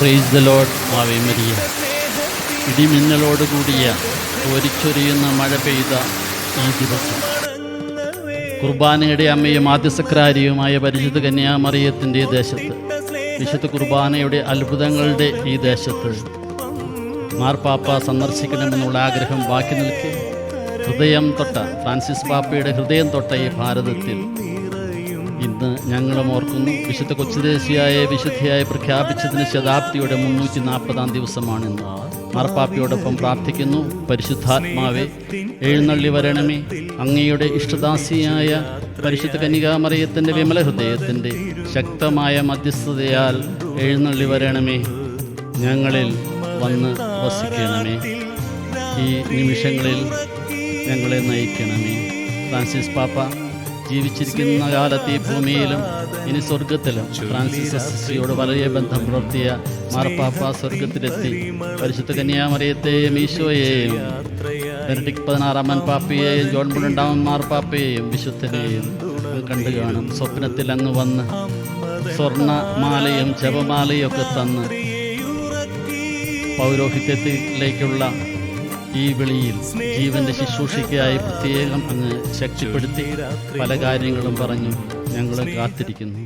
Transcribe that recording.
Praise the Lord. Ave Maria. ഇടിമിന്നലോട് കൂടിയ കോരിച്ചൊരിയുന്ന മഴ പെയ്ത ഈ ദിവസം കുർബാനയുടെ അമ്മയും ആദ്യസക്രാരിയുമായ പരിശുദ്ധ കന്യാമറിയത്തിൻ്റെ ദേശത്ത്, വിശുദ്ധ കുർബാനയുടെ അത്ഭുതങ്ങളുടെ ഈ ദേശത്ത് മാർപ്പാപ്പ സന്ദർശിക്കണമെന്നുള്ള ആഗ്രഹം ബാക്കി നിൽക്കെ ഹൃദയം തൊട്ട ഫ്രാൻസിസ് പാപ്പയുടെ ഹൃദയം തൊട്ട ഈ ഭാരതത്തിൽ ഇന്ന് ഞങ്ങളും ഓർക്കുന്നു. വിശുദ്ധ കൊച്ചുദേശിയായ വിശുദ്ധിയായി പ്രഖ്യാപിച്ചതിന് ശതാബ്ദിയുടെ 340-ാം ദിവസമാണിന്ന്. മാർപ്പാപ്പയോടൊപ്പം പ്രാർത്ഥിക്കുന്നു, പരിശുദ്ധാത്മാവെ എഴുന്നള്ളി വരണമേ. അങ്ങയുടെ ഇഷ്ടദാസിയായ പരിശുദ്ധ കന്യകാമറിയത്തിൻ്റെ വിമല ഹൃദയത്തിൻ്റെ ശക്തമായ മധ്യസ്ഥതയാൽ എഴുന്നള്ളി വരണമേ. ഞങ്ങളിൽ വന്ന് വസിക്കണമേ. ഈ നിമിഷങ്ങളിൽ ഞങ്ങളെ നയിക്കണമേ. ഫ്രാൻസിസ് പാപ്പ ജീവിച്ചിരിക്കുന്ന കാലത്ത് ഈ ഭൂമിയിലും ഇനി സ്വർഗത്തിലും ഫ്രാൻസിസ് അസിസിയോട് വളരെ ബന്ധം പുലർത്തിയ മാർപ്പാപ്പ സ്വർഗത്തിലെത്തി പരിശുദ്ധ കന്യാമറിയത്തെയും ഈശോയെയും ബെനഡിക്ട് 16-ാമൻ പാപ്പയെയും ജോൺ പോൾ 2-ാമൻ മാർപ്പാപ്പയെയും വിശുദ്ധനെയും കണ്ടു കാണും. സ്വപ്നത്തിൽ അങ്ങ് വന്ന് സ്വർണ്ണമാലയും ജപമാലയും ഒക്കെ തന്ന് പൗരോഹിത്യത്തിലേക്കുള്ള ഈ വിളിയിൽ ജീവൻ്റെ ശുശ്രൂഷയ്ക്കായി പ്രത്യേകം അങ്ങ് ശക്തിപ്പെടുത്തി പല കാര്യങ്ങളും പറഞ്ഞു ഞങ്ങൾ കാത്തിരിക്കുന്നു.